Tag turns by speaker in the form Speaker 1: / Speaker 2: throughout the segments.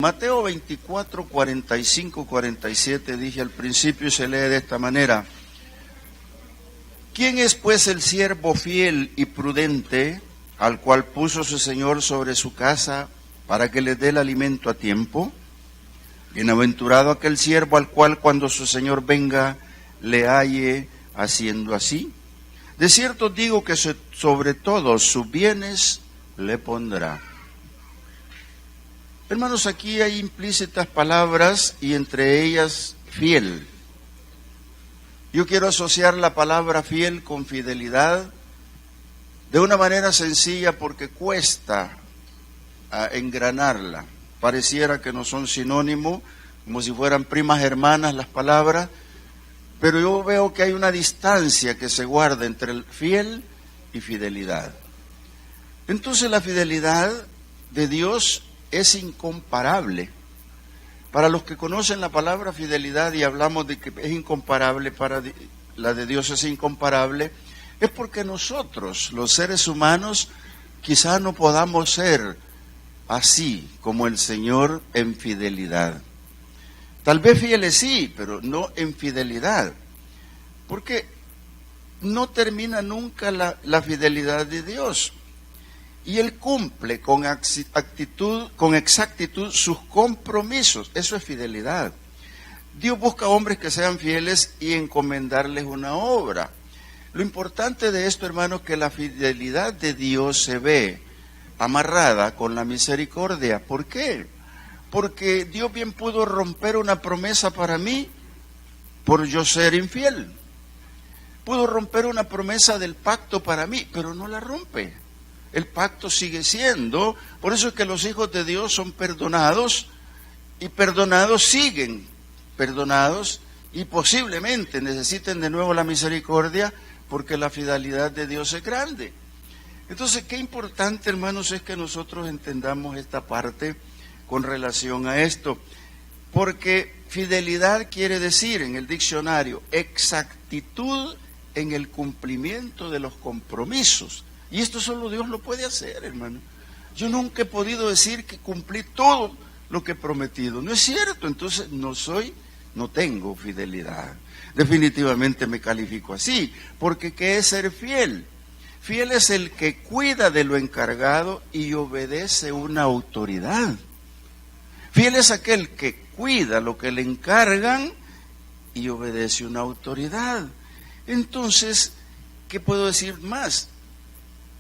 Speaker 1: Mateo 24, 45, 47, dije al principio, y se lee de esta manera. ¿Quién es pues el siervo fiel y prudente, al cual puso su Señor sobre su casa para que le dé el alimento a tiempo? Bienaventurado aquel siervo al cual cuando su Señor venga le halle haciendo así. De cierto digo que sobre todos sus bienes le pondrá. Hermanos, aquí hay implícitas palabras y entre ellas fiel. Yo quiero asociar la palabra fiel con fidelidad de una manera sencilla porque cuesta engranarla. Pareciera que no son sinónimos, como si fueran primas hermanas las palabras, pero yo veo que hay una distancia que se guarda entre el fiel y fidelidad. Entonces la fidelidad de Dios es incomparable. Para los que conocen la palabra fidelidad y hablamos de que es incomparable, para la de Dios es incomparable, es porque nosotros, los seres humanos, quizás no podamos ser así como el Señor en fidelidad. Tal vez fieles sí, pero no en fidelidad. Porque no termina nunca la fidelidad de Dios. Y Él cumple con exactitud sus compromisos. Eso es fidelidad. Dios busca hombres que sean fieles y encomendarles una obra. Lo importante de esto, hermanos, es que la fidelidad de Dios se ve amarrada con la misericordia. ¿Por qué? Porque Dios bien pudo romper una promesa para mí por yo ser infiel. Pudo romper una promesa del pacto para mí, pero no la rompe. El pacto sigue siendo, por eso es que los hijos de Dios son perdonados, y perdonados siguen perdonados, y posiblemente necesiten de nuevo la misericordia, porque la fidelidad de Dios es grande. Entonces, qué importante, hermanos, es que nosotros entendamos esta parte con relación a esto, porque fidelidad quiere decir en el diccionario exactitud en el cumplimiento de los compromisos. Y esto solo Dios lo puede hacer, hermano. Yo nunca he podido decir que cumplí todo lo que he prometido. No es cierto, entonces no tengo fidelidad. Definitivamente me califico así, porque ¿qué es ser fiel? Fiel es el que cuida de lo encargado y obedece una autoridad. Fiel es aquel que cuida lo que le encargan y obedece una autoridad. Entonces, ¿qué puedo decir más?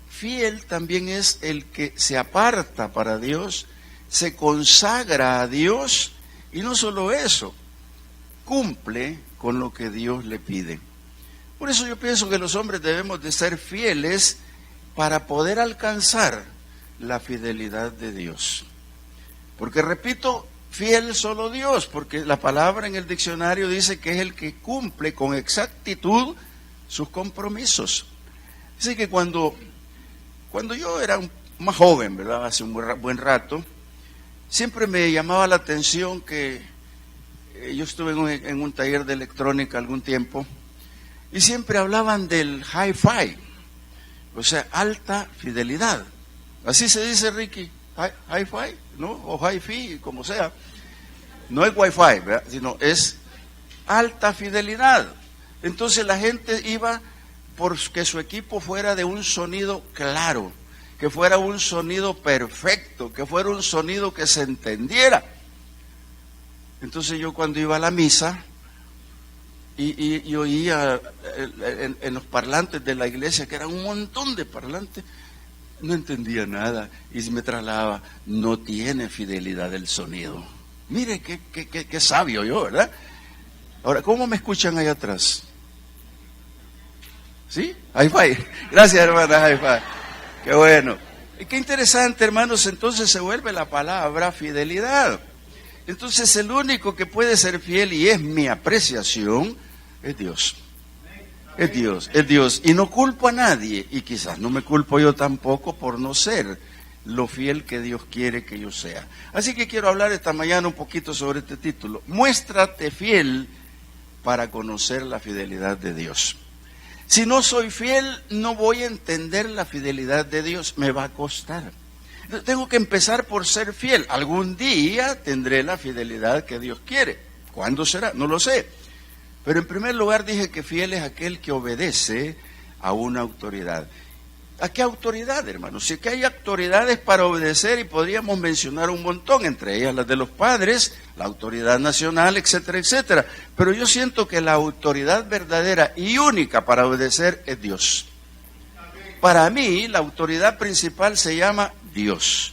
Speaker 1: Fiel también es el que se aparta para Dios, se consagra a Dios y no solo eso, cumple con lo que Dios le pide. Por eso yo pienso que los hombres debemos de ser fieles para poder alcanzar la fidelidad de Dios. Porque repito, fiel solo Dios, porque la palabra en el diccionario dice que es el que cumple con exactitud sus compromisos. Así que cuando yo era más joven, ¿verdad? Hace un buen rato, siempre me llamaba la atención que yo estuve en un taller de electrónica algún tiempo y siempre hablaban del hi-fi, o sea, alta fidelidad. Así se dice, Ricky, hi-fi, ¿no? O hi-fi, como sea. No es wifi, ¿verdad? Sino es alta fidelidad. Entonces la gente iba porque su equipo fuera de un sonido claro, que fuera un sonido perfecto, que fuera un sonido que se entendiera. Entonces yo cuando iba a la misa y oía en los parlantes de la iglesia, que eran un montón de parlantes, no entendía nada y me trasladaba, no tiene fidelidad el sonido. Mire qué sabio yo, ¿verdad? Ahora, ¿cómo me escuchan allá atrás? ¿Sí? Hi-fi. Gracias, hermana, hi-fi. Qué bueno. Y qué interesante, hermanos, entonces se vuelve la palabra fidelidad. Entonces el único que puede ser fiel, y es mi apreciación, es Dios. Es Dios, es Dios. Y no culpo a nadie, y quizás no me culpo yo tampoco por no ser lo fiel que Dios quiere que yo sea. Así que quiero hablar esta mañana un poquito sobre este título. Muéstrate fiel para conocer la fidelidad de Dios. Si no soy fiel, no voy a entender la fidelidad de Dios, me va a costar. Tengo que empezar por ser fiel. Algún día tendré la fidelidad que Dios quiere. ¿Cuándo será? No lo sé. Pero en primer lugar dije que fiel es aquel que obedece a una autoridad. ¿A qué autoridad, hermanos? Si que hay autoridades para obedecer y podríamos mencionar un montón, entre ellas las de los padres, la autoridad nacional, etcétera, etcétera. Pero yo siento que la autoridad verdadera y única para obedecer es Dios. Para mí, la autoridad principal se llama Dios.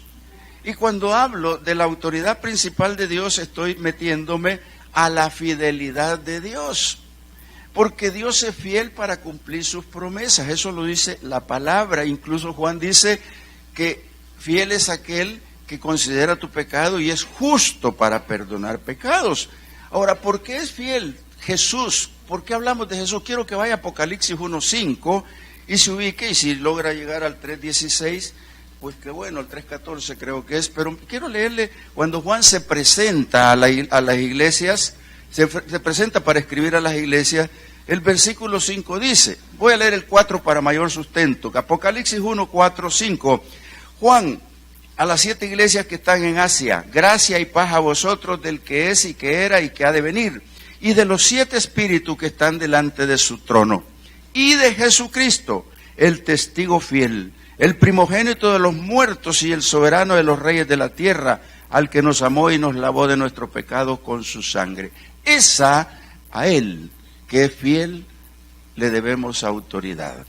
Speaker 1: Y cuando hablo de la autoridad principal de Dios, estoy metiéndome a la fidelidad de Dios. Porque Dios es fiel para cumplir sus promesas. Eso lo dice la palabra. Incluso Juan dice que fiel es aquel que considera tu pecado y es justo para perdonar pecados. Ahora, ¿por qué es fiel Jesús? ¿Por qué hablamos de Jesús? Quiero que vaya a Apocalipsis 1:5 y se ubique, y si logra llegar al 3:16, pues qué bueno, el 3:14 creo que es. Pero quiero leerle cuando Juan se presenta a las iglesias, se presenta para escribir a las iglesias. El versículo 5 dice, voy a leer el 4 para mayor sustento, Apocalipsis 1, 4, 5. Juan, a las 7 iglesias que están en Asia, gracia y paz a vosotros del que es y que era y que ha de venir, y de los 7 espíritus que están delante de su trono, y de Jesucristo, el testigo fiel, el primogénito de los muertos y el soberano de los reyes de la tierra, al que nos amó y nos lavó de nuestros pecados con su sangre. A él, que es fiel, le debemos autoridad.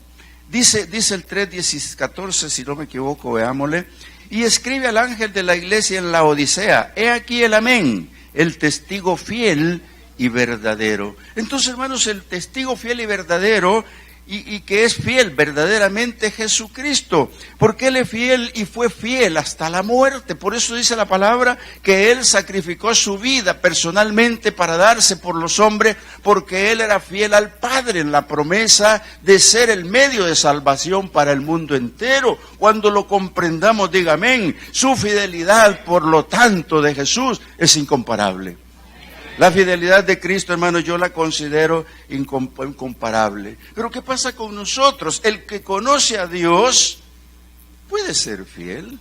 Speaker 1: Dice el 3:14, si no me equivoco, veámosle. Y escribe al ángel de la iglesia en la Odisea, he aquí el amén, el testigo fiel y verdadero. Entonces, hermanos, el testigo fiel y verdadero, y que es fiel verdaderamente, Jesucristo, porque Él es fiel y fue fiel hasta la muerte. Por eso dice la palabra que Él sacrificó su vida personalmente para darse por los hombres, porque Él era fiel al Padre en la promesa de ser el medio de salvación para el mundo entero. Cuando lo comprendamos, diga amén. Su fidelidad, por lo tanto, de Jesús es incomparable. La fidelidad de Cristo, hermano, yo la considero incomparable. Pero ¿qué pasa con nosotros? El que conoce a Dios puede ser fiel.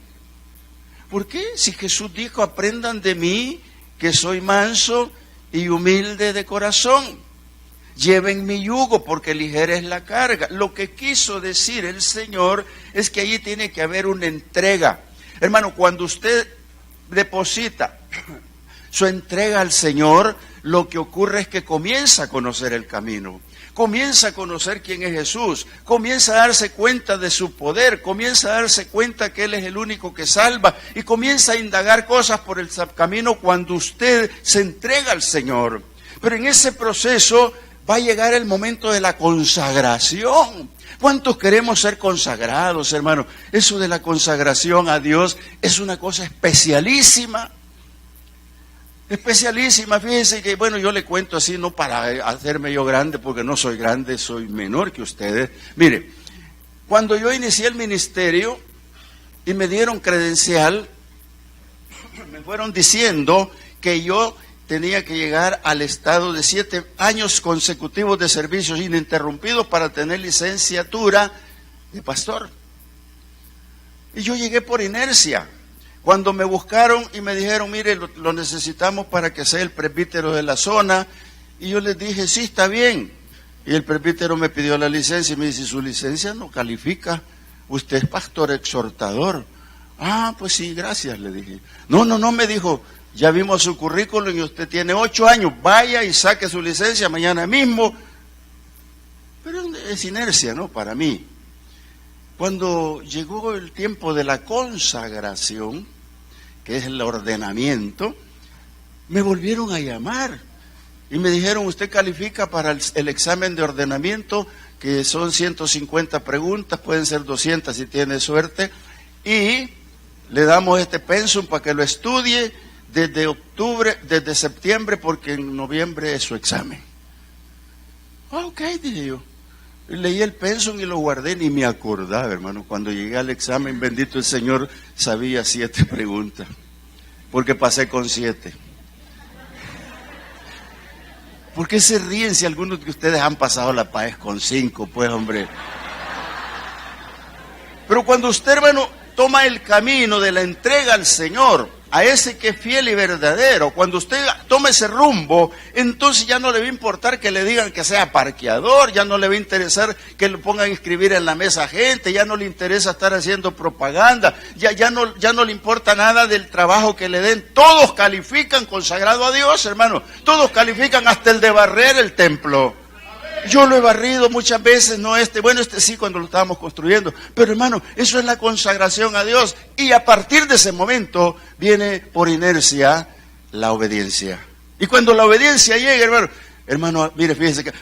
Speaker 1: ¿Por qué? Si Jesús dijo, aprendan de mí, que soy manso y humilde de corazón. Lleven mi yugo, porque ligera es la carga. Lo que quiso decir el Señor es que allí tiene que haber una entrega. Hermano, cuando usted deposita su entrega al Señor, lo que ocurre es que comienza a conocer el camino, comienza a conocer quién es Jesús, comienza a darse cuenta de su poder, comienza a darse cuenta que Él es el único que salva, y comienza a indagar cosas por el camino cuando usted se entrega al Señor. Pero en ese proceso va a llegar el momento de la consagración. ¿Cuántos queremos ser consagrados, hermano? Eso de la consagración a Dios es una cosa especialísima. Especialísima, fíjense que, bueno, yo le cuento así, no para hacerme yo grande, porque no soy grande, soy menor que ustedes. Mire, cuando yo inicié el ministerio y me dieron credencial, me fueron diciendo que yo tenía que llegar al estado de 7 años consecutivos de servicios ininterrumpidos para tener licenciatura de pastor. Y yo llegué por inercia. Cuando me buscaron y me dijeron, mire, lo necesitamos para que sea el presbítero de la zona, y yo les dije, sí, está bien. Y el presbítero me pidió la licencia y me dice, su licencia no califica, usted es pastor exhortador. Ah, pues sí, gracias, le dije. No, me dijo, ya vimos su currículum y usted tiene 8 años, vaya y saque su licencia mañana mismo. Pero es inercia, ¿no? Para mí. Cuando llegó el tiempo de la consagración, que es el ordenamiento, me volvieron a llamar y me dijeron, usted califica para el examen de ordenamiento, que son 150 preguntas, pueden ser 200 si tiene suerte, y le damos este pensum para que lo estudie desde septiembre, porque en noviembre es su examen. Ok, dije yo. Leí el pensum y lo guardé, ni me acordaba, hermano. Cuando llegué al examen, bendito el Señor, sabía 7 preguntas, porque pasé con 7. ¿Por qué se ríen si algunos de ustedes han pasado la PAES con 5, pues, hombre? Pero cuando usted, hermano, toma el camino de la entrega al Señor, a ese que es fiel y verdadero, cuando usted toma ese rumbo, entonces ya no le va a importar que le digan que sea parqueador, ya no le va a interesar que le pongan a inscribir en la mesa gente, ya no le interesa estar haciendo propaganda, ya no le importa nada del trabajo que le den. Todos califican consagrado a Dios, hermano, todos califican hasta el de barrer el templo. Yo lo he barrido muchas veces, no bueno, sí cuando lo estábamos construyendo, pero hermano, eso es la consagración a Dios, y a partir de ese momento viene por inercia la obediencia. Y cuando la obediencia llega, hermano, mire, fíjese que,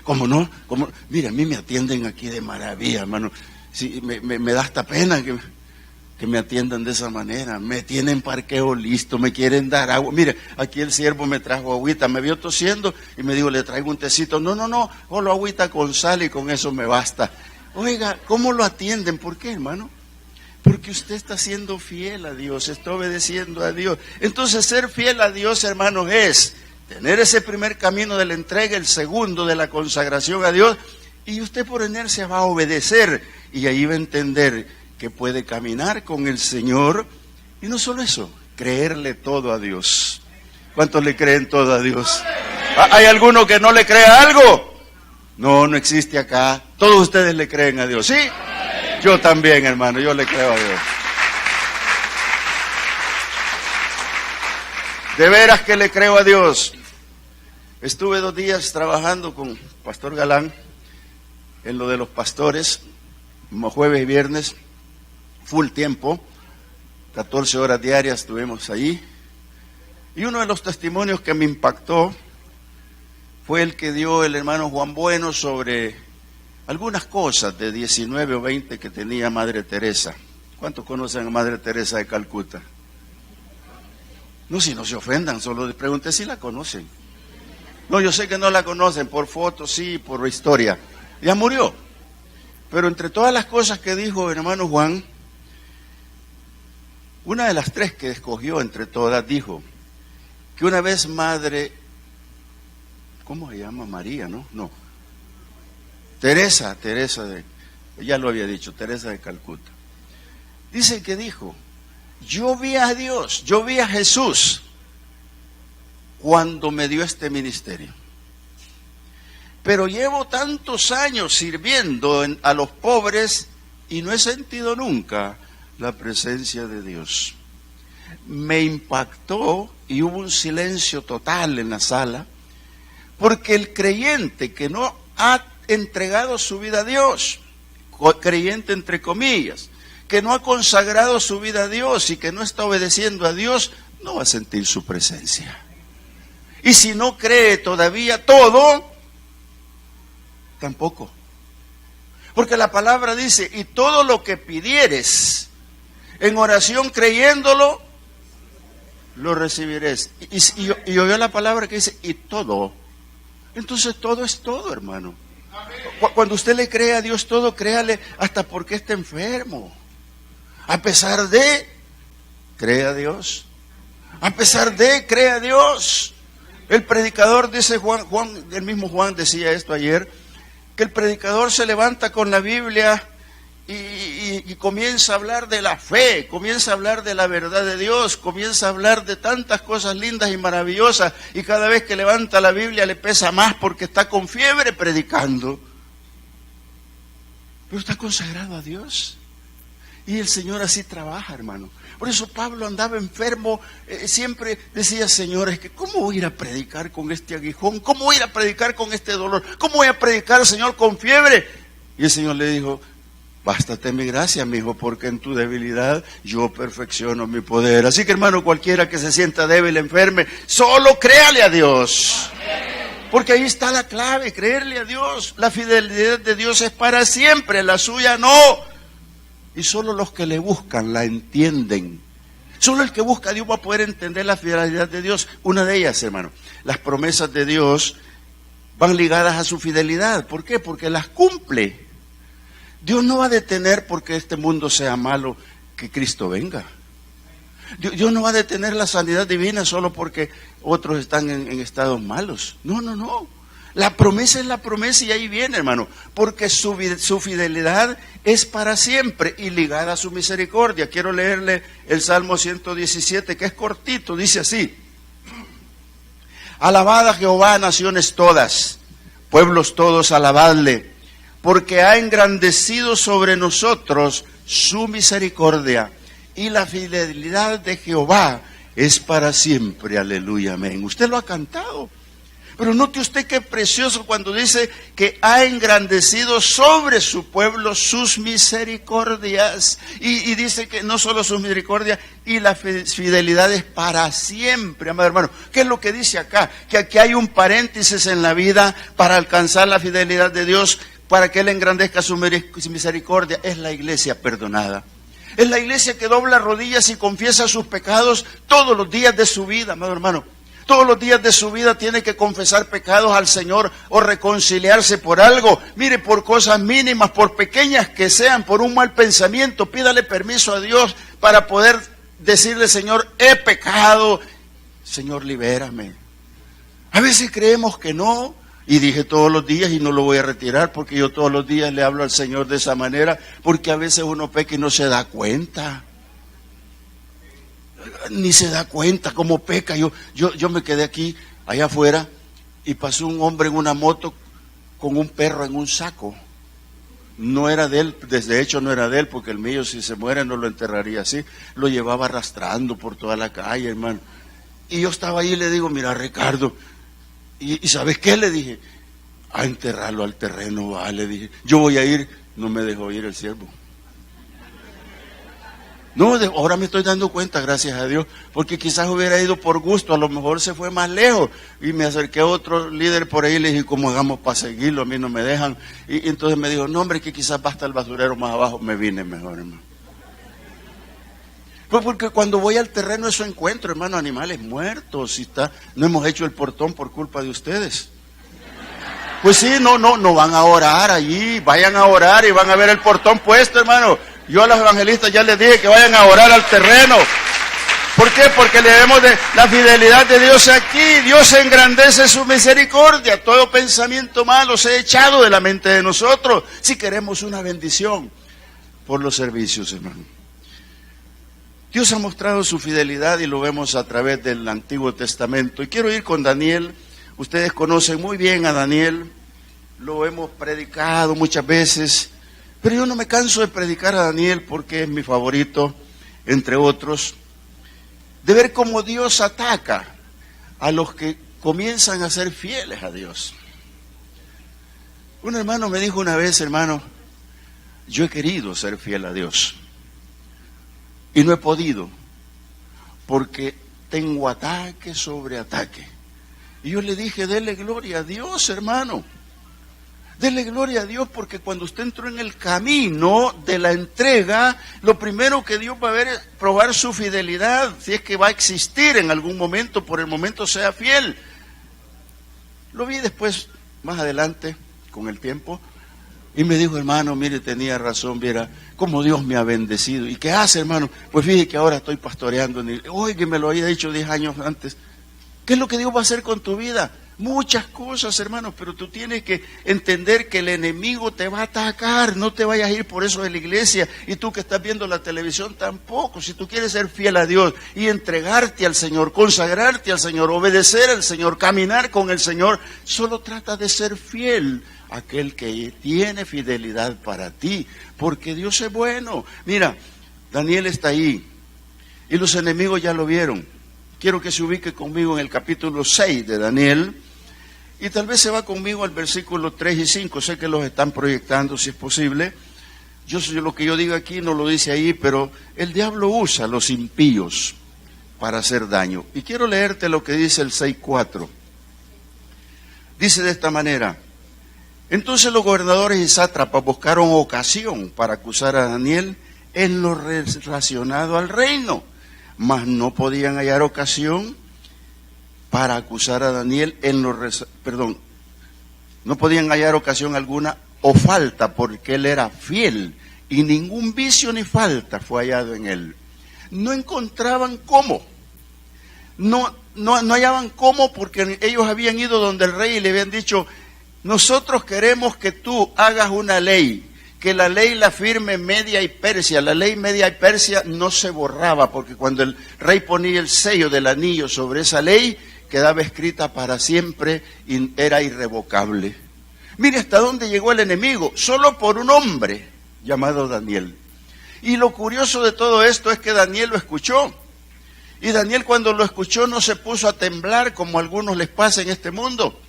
Speaker 1: mire, a mí me atienden aquí de maravilla, hermano, sí, me da hasta pena que me atiendan de esa manera, me tienen parqueo listo, me quieren dar agua. Mire, aquí el siervo me trajo agüita, me vio tosiendo y me dijo, le traigo un tecito. No, solo agüita con sal y con eso me basta. Oiga, ¿cómo lo atienden? ¿Por qué, hermano? Porque usted está siendo fiel a Dios, está obedeciendo a Dios. Entonces, ser fiel a Dios, hermanos, es tener ese primer camino de la entrega, el segundo de la consagración a Dios, y usted por inercia va a obedecer, y ahí va a entender que puede caminar con el Señor, y no solo eso, creerle todo a Dios. ¿Cuántos le creen todo a Dios? ¿Hay alguno que no le crea algo? No existe acá. Todos ustedes le creen a Dios, ¿sí? Yo también, hermano, yo le creo a Dios. De veras que le creo a Dios. Estuve 2 días trabajando con Pastor Galán en lo de los pastores, jueves y viernes, full tiempo, 14 horas diarias estuvimos ahí. Y uno de los testimonios que me impactó fue el que dio el hermano Juan Bueno sobre algunas cosas de 19 o 20 que tenía Madre Teresa. ¿Cuántos conocen a Madre Teresa de Calcuta? No, si no se ofendan, solo les pregunté si la conocen. No, yo sé que no la conocen, por fotos sí, por historia. Ya murió. Pero entre todas las cosas que dijo el hermano Juan, una de las 3 que escogió entre todas dijo que una vez Madre, ¿cómo se llama? María, ¿no? No. Teresa ya lo había dicho, Teresa de Calcuta. Dice que dijo, yo vi a Dios, yo vi a Jesús cuando me dio este ministerio. Pero llevo tantos años sirviendo a los pobres y no he sentido nunca la presencia de Dios. Me impactó y hubo un silencio total en la sala, porque el creyente que no ha entregado su vida a Dios, creyente entre comillas, que no ha consagrado su vida a Dios y que no está obedeciendo a Dios, no va a sentir su presencia. Y si no cree todavía todo, tampoco. Porque la palabra dice, y todo lo que pidieres en oración creyéndolo, lo recibirás. Y oyó la palabra que dice, y todo. Entonces todo es todo, hermano. Cuando usted le cree a Dios todo, créale hasta porque está enfermo. A pesar de, cree a Dios. A pesar de, cree a Dios. El predicador, dice Juan, el mismo Juan decía esto ayer, que el predicador se levanta con la Biblia y comienza a hablar de la fe, comienza a hablar de la verdad de Dios, comienza a hablar de tantas cosas lindas y maravillosas, y cada vez que levanta la Biblia le pesa más porque está con fiebre predicando. Pero está consagrado a Dios. Y el Señor así trabaja, hermano. Por eso Pablo andaba enfermo, siempre decía, Señor, es que ¿cómo voy a ir a predicar con este aguijón? ¿Cómo voy a ir a predicar con este dolor? ¿Cómo voy a predicar, Señor, con fiebre? Y el Señor le dijo, bástate mi gracia, mi hijo, porque en tu debilidad yo perfecciono mi poder. Así que, hermano, cualquiera que se sienta débil, enferme, solo créale a Dios. Porque ahí está la clave, creerle a Dios. La fidelidad de Dios es para siempre, la suya no. Y solo los que le buscan la entienden. Solo el que busca a Dios va a poder entender la fidelidad de Dios. Una de ellas, hermano, las promesas de Dios van ligadas a su fidelidad. ¿Por qué? Porque las cumple. Dios no va a detener porque este mundo sea malo que Cristo venga. Dios no va a detener la sanidad divina solo porque otros están en estados malos. No. La promesa es la promesa y ahí viene, hermano, porque su fidelidad es para siempre y ligada a su misericordia. Quiero leerle el Salmo 117, que es cortito, dice así: alabad a Jehová, naciones todas, pueblos todos, alabadle, porque ha engrandecido sobre nosotros su misericordia, y la fidelidad de Jehová es para siempre. Aleluya, amén. Usted lo ha cantado. Pero note usted qué precioso cuando dice que ha engrandecido sobre su pueblo sus misericordias. Y dice que no solo sus misericordias, y la fidelidad es para siempre, amado hermano. ¿Qué es lo que dice acá? Que aquí hay un paréntesis en la vida para alcanzar la fidelidad de Dios, para que Él engrandezca su misericordia. Es la iglesia perdonada. Es la iglesia que dobla rodillas y confiesa sus pecados todos los días de su vida, amado hermano. Todos los días de su vida tiene que confesar pecados al Señor o reconciliarse por algo. Mire, por cosas mínimas, por pequeñas que sean, por un mal pensamiento, pídale permiso a Dios para poder decirle: Señor, he pecado. Señor, libérame. A veces creemos que no, y dije todos los días, y no lo voy a retirar porque yo todos los días le hablo al Señor de esa manera, porque a veces uno peca y no se da cuenta. Ni se da cuenta cómo peca. Yo me quedé aquí, allá afuera, y pasó un hombre en una moto con un perro en un saco. No era de él, de hecho no era de él, porque el mío, si se muere, no lo enterraría así. Lo llevaba arrastrando por toda la calle, hermano. Y yo estaba ahí y le digo: mira, Ricardo, ¿y sabes qué? Le dije: a enterrarlo al terreno, va, le dije. Yo voy a ir. No me dejó ir el siervo. No, ahora me estoy dando cuenta, gracias a Dios, porque quizás hubiera ido por gusto, a lo mejor se fue más lejos, y me acerqué a otro líder por ahí y le dije: ¿cómo hagamos para seguirlo? A mí no me dejan. Y entonces me dijo: no, hombre, que quizás va hasta el basurero más abajo. Me vine mejor, hermano. Pues porque cuando voy al terreno eso encuentro, hermano, animales muertos, no hemos hecho el portón por culpa de ustedes. Pues sí, no van a orar allí, vayan a orar y van a ver el portón puesto, hermano. Yo a los evangelistas ya les dije que vayan a orar al terreno. ¿Por qué? Porque le debemos de la fidelidad de Dios aquí. Dios engrandece su misericordia. Todo pensamiento malo se ha echado de la mente de nosotros, si queremos una bendición por los servicios, hermano. Dios ha mostrado su fidelidad y lo vemos a través del Antiguo Testamento. Y quiero ir con Daniel. Ustedes conocen muy bien a Daniel. Lo hemos predicado muchas veces. Pero yo no me canso de predicar a Daniel porque es mi favorito, entre otros, de ver cómo Dios ataca a los que comienzan a ser fieles a Dios. Un hermano me dijo una vez: hermano, yo he querido ser fiel a Dios y no he podido porque tengo ataque sobre ataque. Y yo le dije: dele gloria a Dios, hermano. Dele gloria a Dios, porque cuando usted entró en el camino de la entrega, lo primero que Dios va a ver es probar su fidelidad, si es que va a existir en algún momento, por el momento sea fiel. Lo vi después, más adelante, con el tiempo, y me dijo: hermano, mire, tenía razón, viera cómo Dios me ha bendecido. ¿Y qué hace, hermano? Pues fíjese que ahora estoy pastoreando. Oye, me lo había dicho 10 años antes. ¿Qué es lo que Dios va a hacer con tu vida? Muchas cosas, hermanos, pero tú tienes que entender que el enemigo te va a atacar. No te vayas a ir por eso de la iglesia, y tú que estás viendo la televisión tampoco. Si tú quieres ser fiel a Dios y entregarte al Señor, consagrarte al Señor, obedecer al Señor, caminar con el Señor, solo trata de ser fiel a aquel que tiene fidelidad para ti, porque Dios es bueno. Mira, Daniel está ahí y los enemigos ya lo vieron. Quiero que se ubique conmigo en el capítulo 6 de Daniel, y tal vez se va conmigo al versículo 3 y 5, sé que los están proyectando si es posible. Lo que yo digo aquí no lo dice ahí, pero el diablo usa a los impíos para hacer daño. Y quiero leerte lo que dice el 6:4. Dice de esta manera: entonces los gobernadores y sátrapas buscaron ocasión para acusar a Daniel en lo relacionado al reino, mas no podían hallar ocasión para acusar a Daniel no podían hallar ocasión alguna o falta, porque él era fiel y ningún vicio ni falta fue hallado en él. No encontraban cómo, no hallaban cómo, porque ellos habían ido donde el rey y le habían dicho: nosotros queremos que tú hagas una ley, que la ley la firme Media y Persia. La ley Media y Persia no se borraba, porque cuando el rey ponía el sello del anillo sobre esa ley, quedaba escrita para siempre y era irrevocable. Mire hasta dónde llegó el enemigo, solo por un hombre llamado Daniel. Y lo curioso de todo esto es que Daniel lo escuchó. Y Daniel, cuando lo escuchó, no se puso a temblar como a algunos les pasa en este mundo.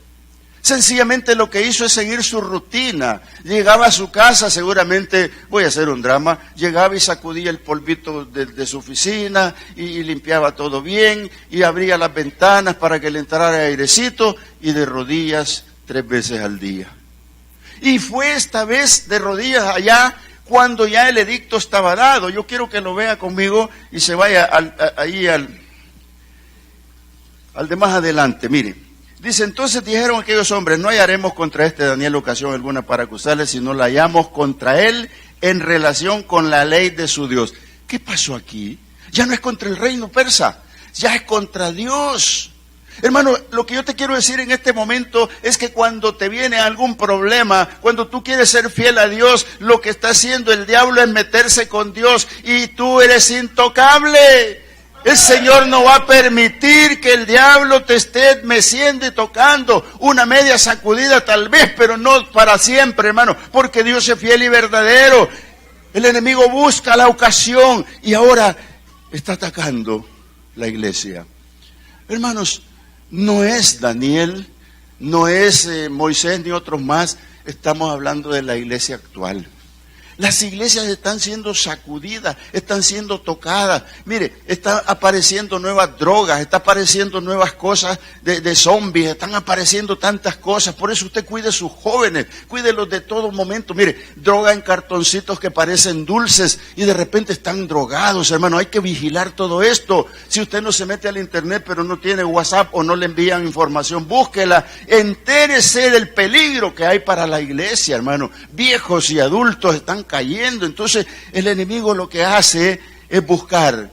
Speaker 1: Sencillamente lo que hizo es seguir su rutina. Llegaba a su casa, seguramente, voy a hacer un drama, llegaba y sacudía el polvito de su oficina y limpiaba todo bien y abría las ventanas para que le entrara airecito y de rodillas 3 veces al día. Y fue esta vez de rodillas allá cuando ya el edicto estaba dado. Yo quiero que lo vea conmigo y se vaya al de más adelante, mire. Dice, entonces dijeron aquellos hombres, no hallaremos contra este Daniel ocasión alguna para acusarle, sino la hallamos contra él en relación con la ley de su Dios. ¿Qué pasó aquí? Ya no es contra el reino persa, ya es contra Dios. Hermano, lo que yo te quiero decir en este momento es que cuando te viene algún problema, cuando tú quieres ser fiel a Dios, lo que está haciendo el diablo es meterse con Dios y tú eres intocable. El Señor no va a permitir que el diablo te esté meciendo y tocando. Una media sacudida tal vez, pero no para siempre, hermano, porque Dios es fiel y verdadero. El enemigo busca la ocasión y ahora está atacando la iglesia. Hermanos, no es Daniel, no es Moisés ni otros más, estamos hablando de la iglesia actual. Las iglesias están siendo sacudidas, están siendo tocadas. Mire, están apareciendo nuevas drogas, están apareciendo nuevas cosas de zombies, están apareciendo tantas cosas. Por eso usted cuide a sus jóvenes, cuídelos de todo momento. Mire, droga en cartoncitos que parecen dulces y de repente están drogados, hermano. Hay que vigilar todo esto. Si usted no se mete al internet pero no tiene WhatsApp o no le envían información, búsquela. Entérese del peligro que hay para la iglesia, hermano. Viejos y adultos están cayendo. Entonces el enemigo lo que hace es buscar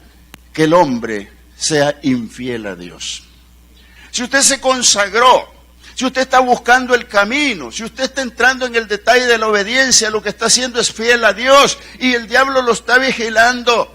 Speaker 1: que el hombre sea infiel a Dios. Si usted se consagró, si usted está buscando el camino, si usted está entrando en el detalle de la obediencia, lo que está haciendo es fiel a Dios y el diablo lo está vigilando.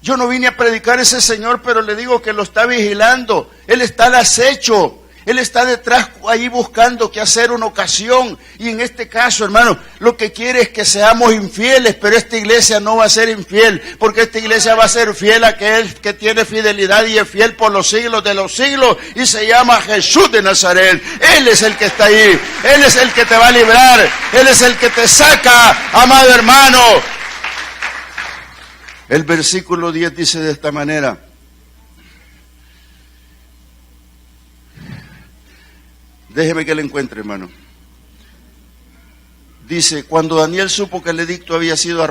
Speaker 1: Yo no vine a predicar ese Señor, pero le digo que lo está vigilando. Él está al acecho. Él está detrás ahí buscando que hacer una ocasión. Y en este caso, hermano, lo que quiere es que seamos infieles, pero esta iglesia no va a ser infiel, porque esta iglesia va a ser fiel a aquel que tiene fidelidad y es fiel por los siglos de los siglos, y se llama Jesús de Nazaret. Él es el que está ahí, Él es el que te va a librar, Él es el que te saca, amado hermano. El versículo 10 dice de esta manera: déjeme que le encuentre, hermano. Dice, cuando Daniel supo que el edicto había sido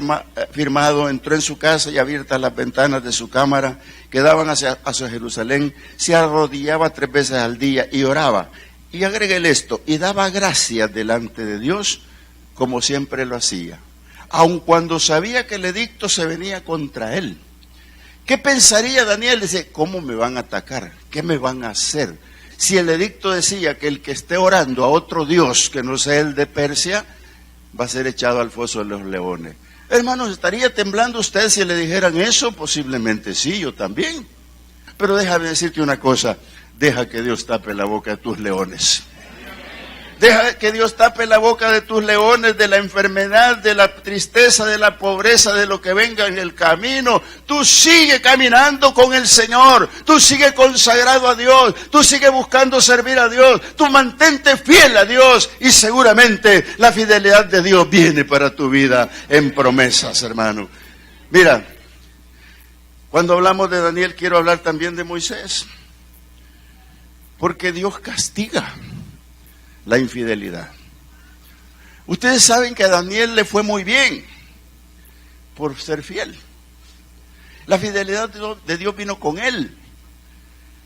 Speaker 1: firmado, entró en su casa y abiertas las ventanas de su cámara que daban hacia Jerusalén, se arrodillaba 3 veces al día y oraba. Y agréguele esto, y daba gracias delante de Dios como siempre lo hacía, aun cuando sabía que el edicto se venía contra él. ¿Qué pensaría Daniel? Dice, ¿cómo me van a atacar? ¿Qué me van a hacer? Si el edicto decía que el que esté orando a otro Dios que no sea el de Persia, va a ser echado al foso de los leones. Hermanos, ¿estaría temblando usted si le dijeran eso? Posiblemente sí, yo también. Pero déjame decirte una cosa, deja que Dios tape la boca de tus leones. Deja que Dios tape la boca de tus leones, de la enfermedad, de la tristeza, de la pobreza, de lo que venga en el camino. Tú sigue caminando con el Señor, tú sigue consagrado a Dios, tú sigue buscando servir a Dios, tú mantente fiel a Dios y seguramente la fidelidad de Dios viene para tu vida en promesas, hermano. Mira, cuando hablamos de Daniel quiero hablar también de Moisés, porque Dios castiga la infidelidad. Ustedes saben que a Daniel le fue muy bien por ser fiel. La fidelidad de Dios vino con él.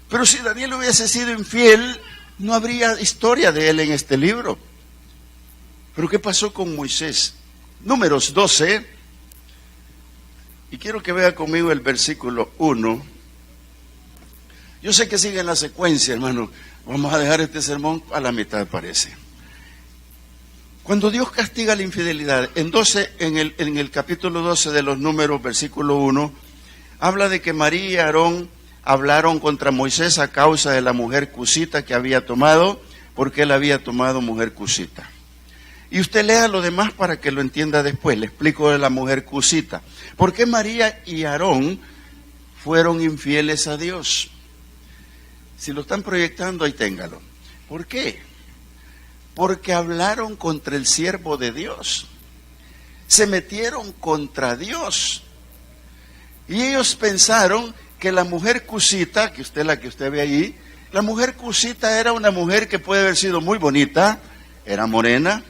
Speaker 1: Pero si Daniel hubiese sido infiel, no habría historia de él en este libro. Pero ¿qué pasó con Moisés? Números 12, y quiero que vea conmigo el versículo 1. Yo sé que sigue en la secuencia, hermano. Vamos a dejar este sermón a la mitad, parece. Cuando Dios castiga la infidelidad, en el capítulo 12 de los Números, versículo 1, habla de que María y Aarón hablaron contra Moisés a causa de la mujer cusita que había tomado, porque él había tomado mujer cusita. Y usted lea lo demás para que lo entienda después. Le explico de la mujer cusita. ¿Por qué María y Aarón fueron infieles a Dios? Si lo están proyectando, ahí téngalo. ¿Por qué? Porque hablaron contra el siervo de Dios. Se metieron contra Dios. Y ellos pensaron que la mujer cusita, la que usted ve ahí, la mujer cusita era una mujer que puede haber sido muy bonita, era morena,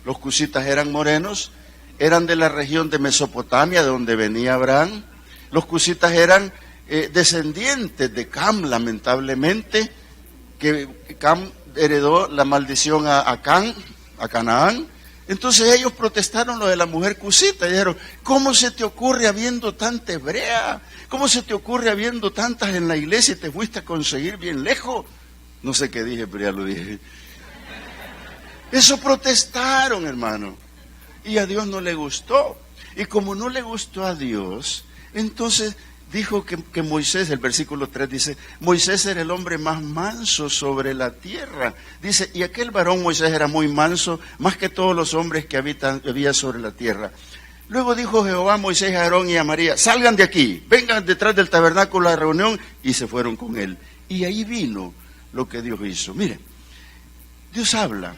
Speaker 1: los cusitas eran morenos, eran de la región de Mesopotamia, de donde venía Abraham. Los cusitas eran descendientes de Cam, lamentablemente, que Cam heredó la maldición a Canaán. Entonces ellos protestaron lo de la mujer cusita y dijeron, ¿cómo se te ocurre habiendo tanta hebrea? ¿Cómo se te ocurre habiendo tantas en la iglesia y te fuiste a conseguir bien lejos? No sé qué dije, pero ya lo dije. Eso protestaron, hermano, y a Dios no le gustó. Y como no le gustó a Dios, entonces dijo que Moisés, el versículo 3 dice, Moisés era el hombre más manso sobre la tierra. Dice, y aquel varón Moisés era muy manso, más que todos los hombres que había sobre la tierra. Luego dijo Jehová a Moisés, a Aarón y a María, salgan de aquí, vengan detrás del tabernáculo a la reunión, y se fueron con él. Y ahí vino lo que Dios hizo. Mire, Dios habla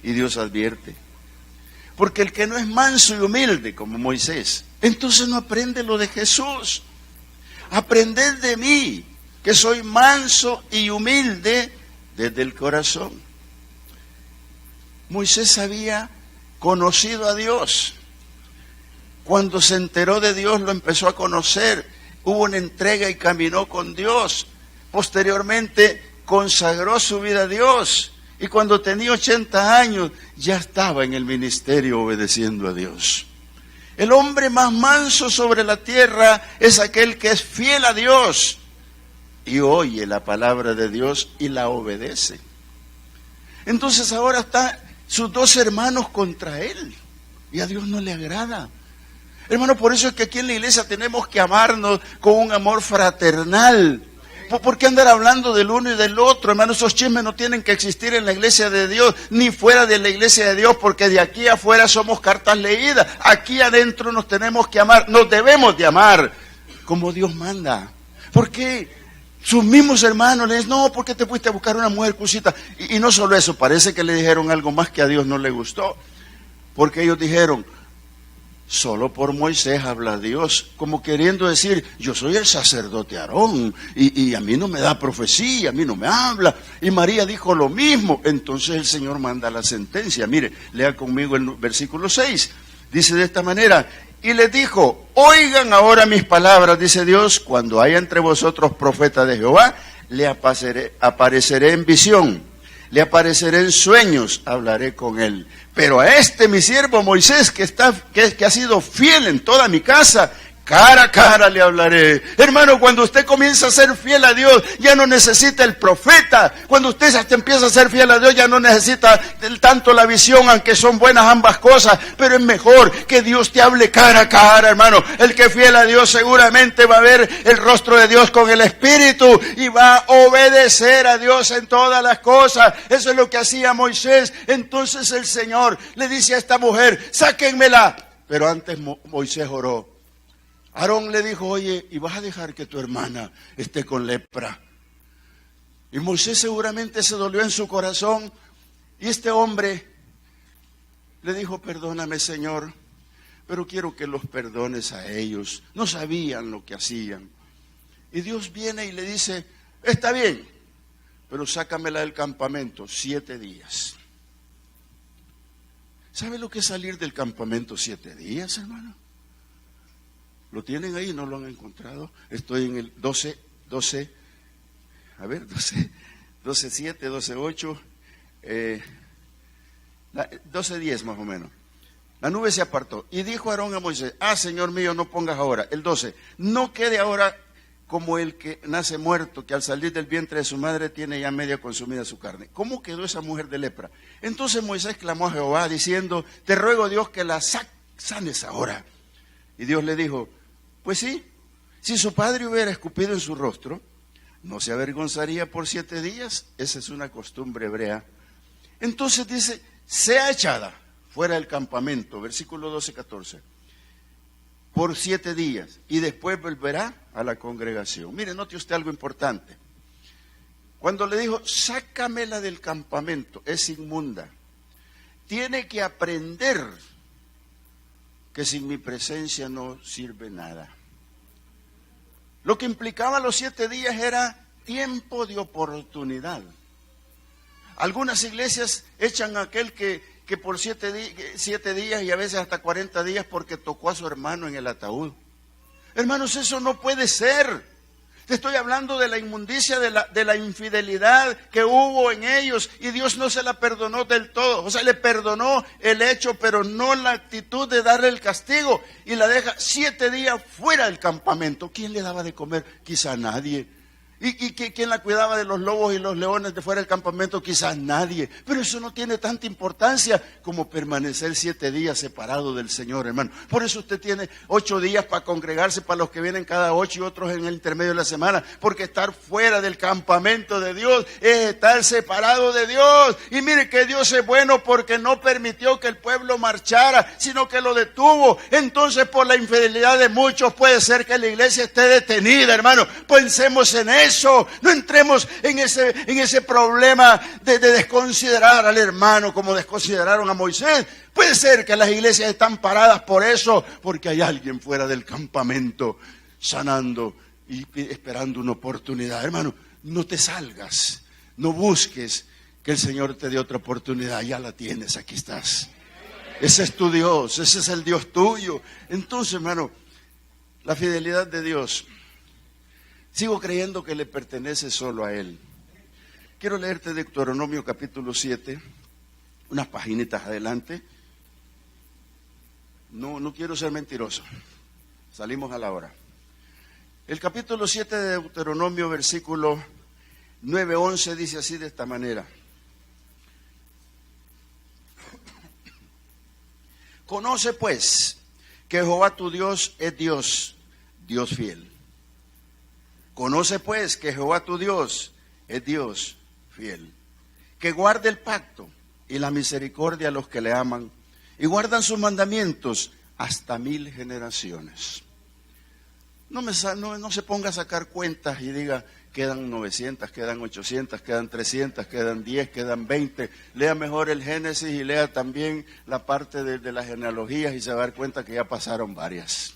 Speaker 1: y Dios advierte. Porque el que no es manso y humilde como Moisés, entonces no aprende lo de Jesús. Aprended de mí, que soy manso y humilde desde el corazón. Moisés había conocido a Dios. Cuando se enteró de Dios, lo empezó a conocer. Hubo una entrega y caminó con Dios. Posteriormente, consagró su vida a Dios. Y cuando tenía 80 años, ya estaba en el ministerio obedeciendo a Dios. El hombre más manso sobre la tierra es aquel que es fiel a Dios y oye la palabra de Dios y la obedece. Entonces ahora están sus dos hermanos contra él y a Dios no le agrada. Hermano, por eso es que aquí en la iglesia tenemos que amarnos con un amor fraternal. ¿Por qué andar hablando del uno y del otro? Hermano, esos chismes no tienen que existir en la iglesia de Dios, ni fuera de la iglesia de Dios, porque de aquí afuera somos cartas leídas. Aquí adentro nos tenemos que amar, nos debemos de amar como Dios manda. ¿Por qué? Sus mismos hermanos le dicen, no, ¿por qué te fuiste a buscar una mujer cusita? Y no solo eso, parece que le dijeron algo más que a Dios no le gustó. Porque ellos dijeron, solo por Moisés habla Dios, como queriendo decir, yo soy el sacerdote Aarón, y a mí no me da profecía, a mí no me habla. Y María dijo lo mismo. Entonces el Señor manda la sentencia. Mire, lea conmigo el versículo 6. Dice de esta manera, y les dijo, oigan ahora mis palabras, dice Dios, cuando haya entre vosotros profeta de Jehová, le apareceré en visión, le apareceré en sueños, hablaré con él. Pero a este mi siervo Moisés, que ha sido fiel en toda mi casa, cara a cara le hablaré. Hermano, cuando usted comienza a ser fiel a Dios, ya no necesita el profeta. Cuando usted hasta empieza a ser fiel a Dios, ya no necesita tanto la visión, aunque son buenas ambas cosas. Pero es mejor que Dios te hable cara a cara, hermano. El que es fiel a Dios seguramente va a ver el rostro de Dios con el Espíritu y va a obedecer a Dios en todas las cosas. Eso es lo que hacía Moisés. Entonces el Señor le dice a esta mujer, sáquenmela. Pero antes Moisés oró. Aarón le dijo, oye, ¿y vas a dejar que tu hermana esté con lepra? Y Moisés seguramente se dolió en su corazón. Y este hombre le dijo, perdóname, Señor, pero quiero que los perdones a ellos. No sabían lo que hacían. Y Dios viene y le dice, está bien, pero sácamela del campamento 7 días. ¿Sabe lo que es salir del campamento 7 días, hermano? ¿Lo tienen ahí? ¿No lo han encontrado? Estoy en el 12:7, 12:8, 12:10 más o menos. La nube se apartó y dijo Aarón a Moisés, Señor mío, no pongas ahora. El 12, no quede ahora como el que nace muerto, que al salir del vientre de su madre tiene ya media consumida su carne. ¿Cómo quedó esa mujer de lepra? Entonces Moisés clamó a Jehová diciendo, te ruego Dios que la sanes ahora. Y Dios le dijo, pues sí, si su padre hubiera escupido en su rostro, ¿no se avergonzaría por 7 días? Esa es una costumbre hebrea. Entonces dice, sea echada fuera del campamento, versículo 12-14. Por 7 días, y después volverá a la congregación. Mire, note usted algo importante. Cuando le dijo, sácamela del campamento, es inmunda. Tiene que aprender que sin mi presencia no sirve nada. Lo que implicaba los 7 días era tiempo de oportunidad. Algunas iglesias echan a aquel que por 7 días y a veces hasta 40 días porque tocó a su hermano en el ataúd. Hermanos, eso no puede ser. Te estoy hablando de la inmundicia, de la infidelidad que hubo en ellos, y Dios no se la perdonó del todo. O sea, le perdonó el hecho, pero no la actitud de darle el castigo, y la deja 7 días fuera del campamento. ¿Quién le daba de comer? Quizá nadie. ¿Y quién la cuidaba de los lobos y los leones de fuera del campamento? Quizás nadie. Pero eso no tiene tanta importancia como permanecer 7 días separado del Señor, hermano. Por eso usted tiene 8 días para congregarse, para los que vienen cada 8 y otros en el intermedio de la semana. Porque estar fuera del campamento de Dios es estar separado de Dios. Y mire que Dios es bueno porque no permitió que el pueblo marchara, sino que lo detuvo. Entonces, por la infidelidad de muchos puede ser que la iglesia esté detenida, hermano. Pensemos en eso. No entremos en ese problema de desconsiderar al hermano como desconsideraron a Moisés. Puede ser que las iglesias están paradas por eso, porque hay alguien fuera del campamento sanando y esperando una oportunidad. Hermano, no te salgas, no busques que el Señor te dé otra oportunidad. Ya la tienes, aquí estás. Ese es tu Dios, ese es el Dios tuyo. Entonces, hermano, la fidelidad de Dios, sigo creyendo que le pertenece solo a Él. Quiero leerte Deuteronomio capítulo 7, unas paginitas adelante. No quiero ser mentiroso. Salimos a la hora. El capítulo 7 de Deuteronomio, versículo 9-11, dice así de esta manera. Conoce pues que Jehová tu Dios es Dios, Dios fiel. Conoce pues que Jehová tu Dios es Dios fiel, que guarde el pacto y la misericordia a los que le aman y guardan sus mandamientos hasta 1000 generaciones. No se ponga a sacar cuentas y diga, quedan 900, quedan 800, quedan 300, quedan 10, quedan 20. Lea mejor el Génesis y lea también la parte de las genealogías y se va a dar cuenta que ya pasaron varias.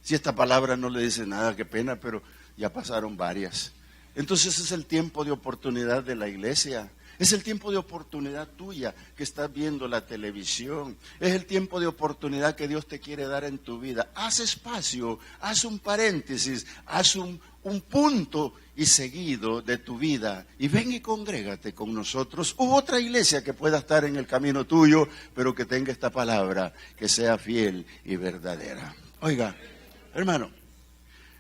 Speaker 1: Si esta palabra no le dice nada, qué pena, pero ya pasaron varias. Entonces es el tiempo de oportunidad de la iglesia. Es el tiempo de oportunidad tuya que estás viendo la televisión. Es el tiempo de oportunidad que Dios te quiere dar en tu vida. Haz espacio, haz un paréntesis, haz un punto y seguido de tu vida. Y ven y congrégate con nosotros. U otra iglesia que pueda estar en el camino tuyo, pero que tenga esta palabra, que sea fiel y verdadera. Oiga, hermano,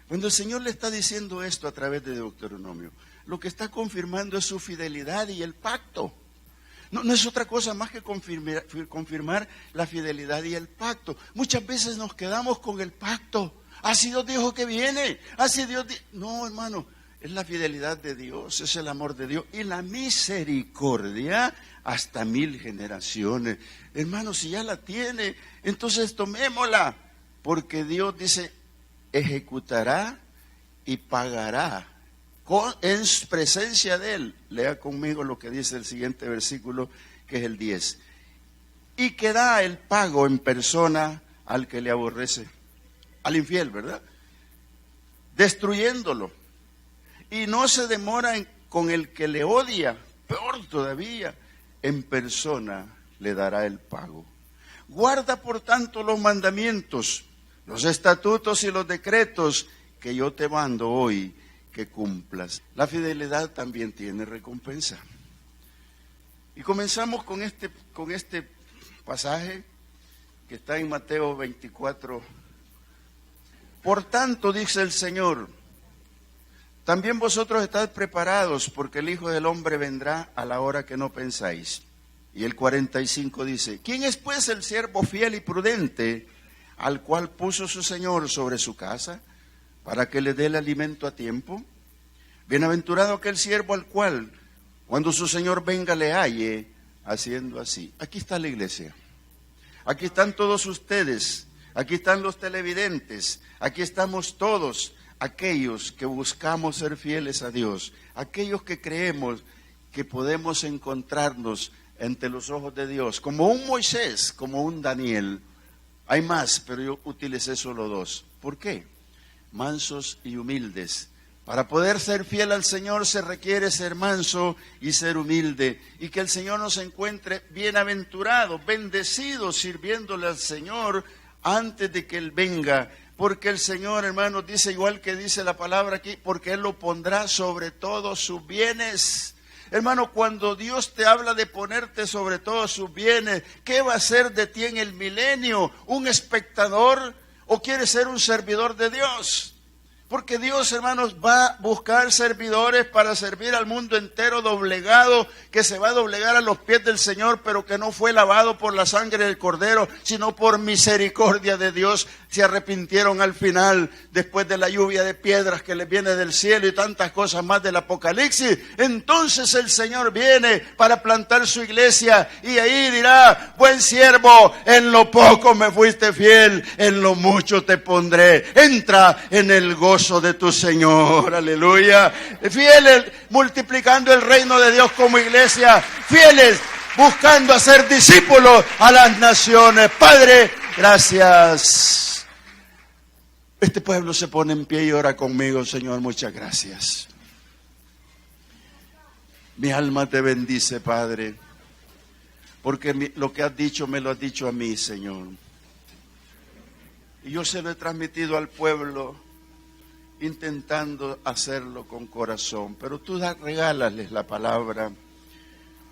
Speaker 1: cuando el Señor le está diciendo esto a través de Deuteronomio, lo que está confirmando es su fidelidad y el pacto. No es otra cosa más que confirmar la fidelidad y el pacto. Muchas veces nos quedamos con el pacto. Así Dios dijo que viene. Así Dios dijo. No, hermano, es la fidelidad de Dios, es el amor de Dios y la misericordia hasta 1000 generaciones. Hermano, si ya la tiene, entonces tomémosla, porque Dios dice, ejecutará y pagará en presencia de Él. Lea conmigo lo que dice el siguiente versículo, que es el 10. Y que da el pago en persona al que le aborrece, al infiel, ¿verdad? Destruyéndolo. Y no se demora con el que le odia, peor todavía, en persona le dará el pago. Guarda por tanto los mandamientos, los estatutos y los decretos que yo te mando hoy, que cumplas. La fidelidad también tiene recompensa. Y comenzamos con este pasaje que está en Mateo 24. Por tanto, dice el Señor, También vosotros estad preparados, porque el Hijo del Hombre vendrá a la hora que no pensáis. Y el 45 dice, ¿quién es pues el siervo fiel y prudente, al cual puso su Señor sobre su casa, para que le dé el alimento a tiempo? Bienaventurado aquel siervo al cual, cuando su Señor venga, le halle haciendo así. Aquí está la iglesia. Aquí están todos ustedes. Aquí están los televidentes. Aquí estamos todos aquellos que buscamos ser fieles a Dios. Aquellos que creemos que podemos encontrarnos ante los ojos de Dios. Como un Moisés, como un Daniel. Hay más, pero yo utilicé solo dos. ¿Por qué? Mansos y humildes. Para poder ser fiel al Señor se requiere ser manso y ser humilde. Y que el Señor nos encuentre bienaventurados, bendecidos, sirviéndole al Señor antes de que Él venga. Porque el Señor, hermanos, dice igual que dice la palabra aquí, porque Él lo pondrá sobre todos sus bienes. Hermano, cuando Dios te habla de ponerte sobre todos sus bienes, ¿qué va a hacer de ti en el milenio? ¿Un espectador o quieres ser un servidor de Dios? Porque Dios, hermanos, va a buscar servidores para servir al mundo entero doblegado, que se va a doblegar a los pies del Señor, pero que no fue lavado por la sangre del Cordero, sino por misericordia de Dios. Se arrepintieron al final, después de la lluvia de piedras que les viene del cielo y tantas cosas más del Apocalipsis. Entonces el Señor viene para plantar su iglesia y ahí dirá, buen siervo, en lo poco me fuiste fiel, en lo mucho te pondré. Entra en el gozo de tu Señor, aleluya. Fieles multiplicando el reino de Dios como iglesia, fieles buscando hacer discípulos a las naciones. Padre, gracias. Este pueblo se pone en pie y ora conmigo, Señor, muchas gracias. Mi alma te bendice, Padre, porque lo que has dicho me lo has dicho a mí, Señor. Y yo se lo he transmitido al pueblo, intentando hacerlo con corazón, pero tú regálales la palabra,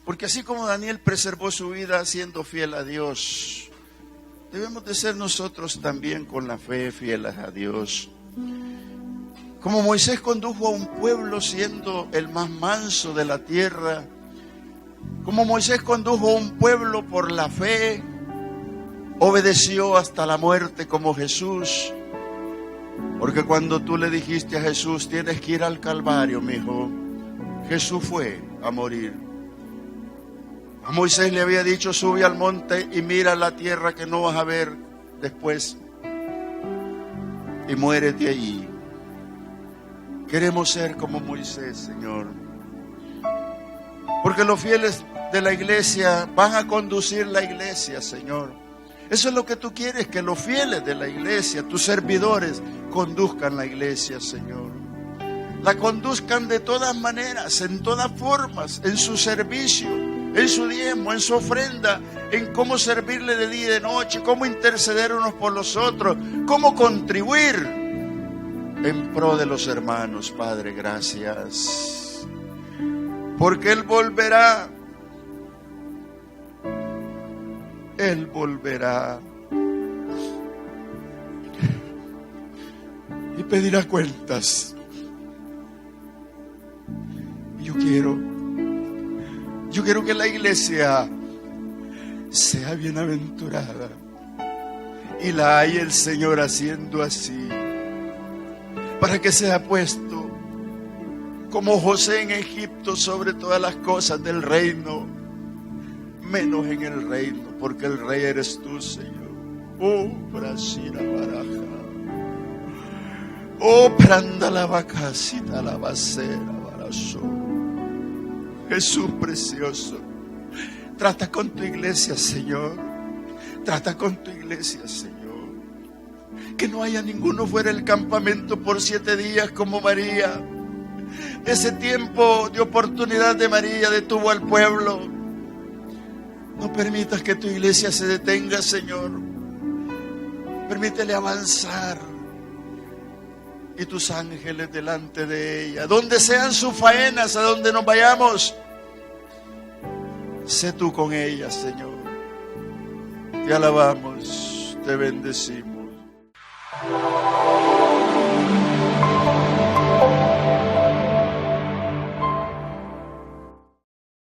Speaker 1: porque así como Daniel preservó su vida siendo fiel a Dios, debemos de ser nosotros también con la fe fieles a Dios. Como Moisés condujo a un pueblo siendo el más manso de la tierra, como Moisés condujo a un pueblo por la fe, obedeció hasta la muerte como Jesús. Porque cuando tú le dijiste a Jesús, tienes que ir al Calvario, mi hijo, Jesús fue a morir. A Moisés le había dicho, sube al monte y mira la tierra que no vas a ver después, y muérete allí. Queremos ser como Moisés, Señor. Porque los fieles de la iglesia van a conducir la iglesia, Señor. Eso es lo que tú quieres, que los fieles de la iglesia, tus servidores, conduzcan la iglesia, Señor. La conduzcan de todas maneras, en todas formas, en su servicio, en su diezmo, en su ofrenda, en cómo servirle de día y de noche, cómo interceder unos por los otros, cómo contribuir en pro de los hermanos. Padre, gracias. Porque Él volverá. Él volverá y pedirá cuentas. Yo quiero que la iglesia sea bienaventurada y la haya el Señor haciendo así, para que sea puesto como José en Egipto sobre todas las cosas del reino, menos en el reino, porque el rey eres tú, Señor. Oh, Brasira Baraja. Oh, pranda la vacasita, la basera, barazo. Jesús precioso, trata con tu iglesia, Señor. Trata con tu iglesia, Señor. Que no haya ninguno fuera del campamento por 7 días como María. Ese tiempo de oportunidad de María detuvo al pueblo. No permitas que tu iglesia se detenga, Señor. Permítele avanzar. Y tus ángeles delante de ella. Donde sean sus faenas, a donde nos vayamos, sé tú con ella, Señor. Te alabamos, te bendecimos.